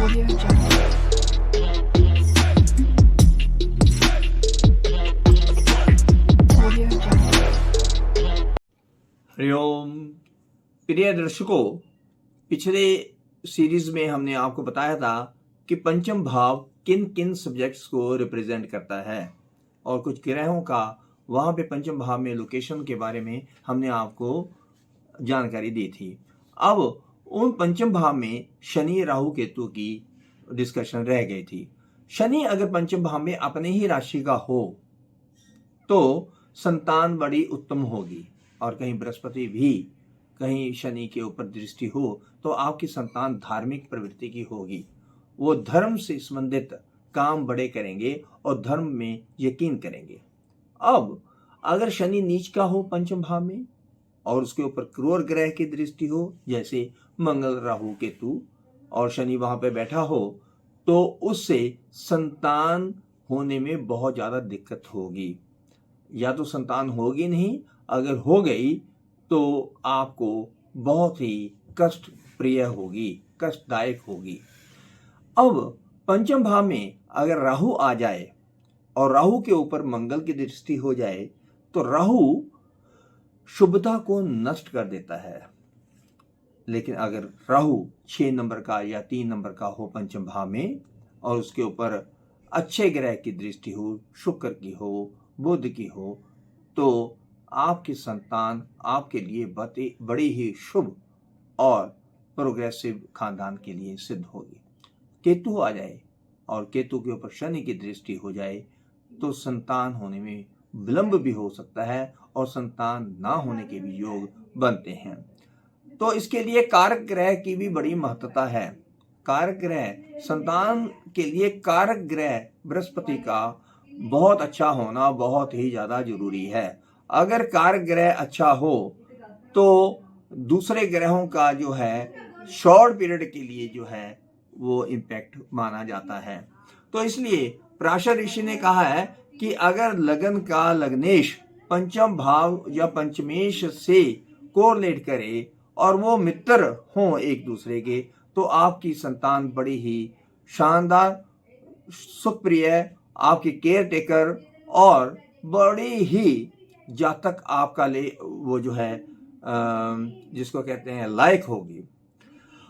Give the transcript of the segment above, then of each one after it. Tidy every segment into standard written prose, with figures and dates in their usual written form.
Audio Jungle. Audio Jungle. Hariom. प्रिय दर्शकों, पिछले सीरीज में हमने आपको बताया था कि पंचम भाव किन किन सब्जेक्ट्स को रिप्रेजेंट करता है और कुछ ग्रहों का वहाँ पे पंचम भाव में लोकेशन के बारे में हमने आपको जानकारी दी थी। अब उन पंचम भाव में शनि राहु केतु की डिस्कशन रह गई थी। शनि अगर पंचम भाव में अपने ही राशि का हो तो संतान बड़ी उत्तम होगी, और कहीं बृहस्पति भी कहीं शनि के ऊपर दृष्टि हो तो आपकी संतान धार्मिक प्रवृत्ति की होगी। वो धर्म से संबंधित काम बड़े करेंगे और धर्म में यकीन करेंगे। अब अगर शनि नीच का हो पंचम भाव में और उसके ऊपर क्रूर ग्रह की दृष्टि हो, जैसे मंगल राहु केतु, और शनि वहां पे बैठा हो, तो उससे संतान होने में बहुत ज्यादा दिक्कत होगी। या तो संतान होगी नहीं, अगर हो गई तो आपको बहुत ही कष्ट प्रिय होगी, कष्टदायक होगी। अब पंचम भाव में अगर राहु आ जाए और राहु के ऊपर मंगल की दृष्टि हो जाए तो राहु शुभता को नष्ट कर देता है। लेकिन अगर राहु 6 नंबर का या 3 नंबर का हो पंचम भाव में और उसके ऊपर अच्छे ग्रह की दृष्टि हो, शुक्र की हो, बुध की हो, तो आपकी संतान आपके लिए बड़ी ही शुभ और प्रोग्रेसिव खानदान के लिए सिद्ध होगी। केतु आ जाए और केतु के ऊपर शनि की दृष्टि हो जाए तो संतान होने में विलंब भी हो सकता है और संतान ना होने के भी योग बनते हैं। तो इसके लिए कारक ग्रह की भी बड़ी महत्वता है। कारक ग्रह, संतान के लिए कारक ग्रह बृहस्पति का बहुत अच्छा होना बहुत ही ज्यादा जरूरी है। अगर कारक ग्रह अच्छा हो तो दूसरे ग्रहों का जो है शॉर्ट पीरियड के लिए जो है वो इम्पैक्ट माना जाता है। तो इसलिए पराशर ऋषि ने कहा है कि अगर लगन का लग्नेश पंचम भाव या पंचमेश से कोरिलेट करे और वो मित्र हों एक दूसरे के, तो आपकी संतान बड़ी ही शानदार, सुप्रिय, आपकी केयर टेकर और बड़ी ही जातक आपका ले वो जो है जिसको कहते हैं लायक होगी।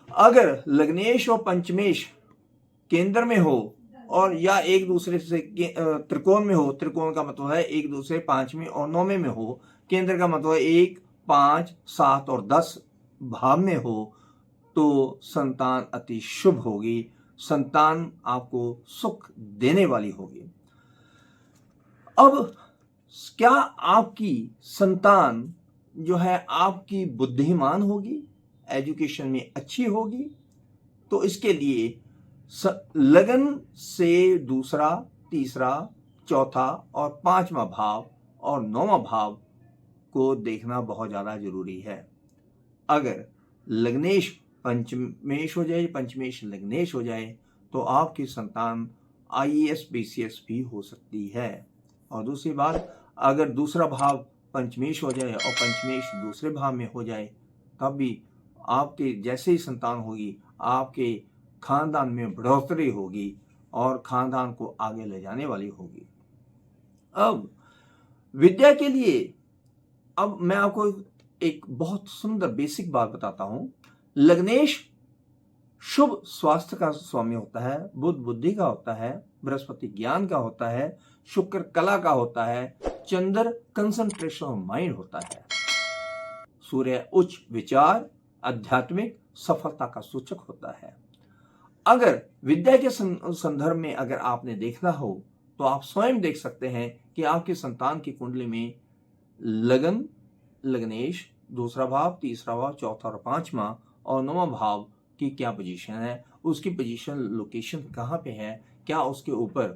अगर लग्नेश और पंचमेश केंद्र में हो और या एक दूसरे से त्रिकोण में हो, त्रिकोण का मतलब है एक दूसरे 5वें और 9वें में हो, केंद्र का मतलब है 1, 5, 7 और 10 भाव में हो, तो संतान अति शुभ होगी, संतान आपको सुख देने वाली होगी। अब क्या आपकी संतान जो है आपकी बुद्धिमान होगी, एजुकेशन में अच्छी होगी? तो इसके लिए लगन से दूसरा, तीसरा, चौथा और 5वां भाव और 9वां भाव को देखना बहुत ज्यादा जरूरी है। अगर लग्नेश पंचमेश हो जाए, पंचमेश लग्नेश हो जाए, तो आपकी संतान IAS BCS भी हो सकती है। और दूसरी बात, अगर दूसरा भाव पंचमेश हो जाए और पंचमेश दूसरे भाव में हो जाए, तब भी आपके जैसे ही संतान होगी आपके खानदान में बढ़ोतरी होगी और खानदान को आगे ले जाने वाली होगी। अब विद्या के लिए अब मैं आपको एक बहुत सुंदर बेसिक बात बताता हूं। लग्नेश शुभ स्वास्थ्य का स्वामी होता है, बुध बुद्धि का होता है, बृहस्पति ज्ञान का होता है, शुक्र कला का होता है, चंद्र कंसंट्रेशन ऑफ माइंड होता है, सूर्य उच्च विचार, आध्यात्मिक सफलता का सूचक होता है। अगर विद्या के संदर्भ में अगर आपने देखना हो तो आप स्वयं देख सकते हैं कि आपकी संतान की कुंडली में लगन, लग्नेश, दूसरा भाव, तीसरा भाव, चौथा और 5वां और 9वां भाव की क्या पोजीशन है, उसकी पोजीशन लोकेशन कहाँ पे है, क्या उसके ऊपर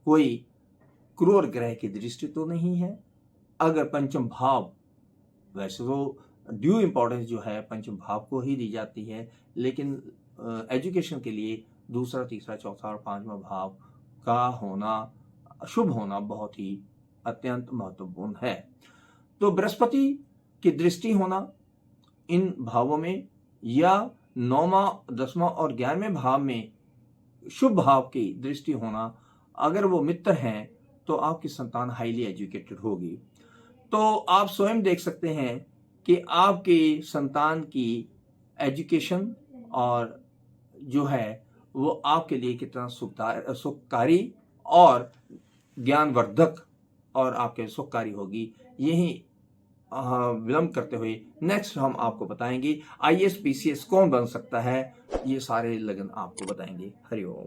कोई क्रूर ग्रह की दृष्टि तो नहीं है। अगर पंचम भाव, वैसे तो ड्यू इंपॉर्टेंस जो है पंचम भाव को ही दी जाती है, लेकिन एजुकेशन के लिए दूसरा, तीसरा, चौथा और 5वां भाव का होना, शुभ होना बहुत ही अत्यंत महत्वपूर्ण है। तो बृहस्पति की दृष्टि होना इन भावों में या 9वां, 10वां और 11वें भाव में शुभ भाव की दृष्टि होना, अगर वो मित्र हैं तो आपकी संतान हाईली एजुकेटेड होगी। तो आप स्वयं देख सकते हैं कि आपकी संतान की एजुकेशन और जो है वो आपके लिए कितना सुखकारी और ज्ञानवर्धक और आपके सुखकारी होगी। यही विलंब करते हुए नेक्स्ट हम आपको बताएंगे आईएएस पीसीएस कौन बन सकता है, ये सारे लगन आपको बताएंगे। हरिओम।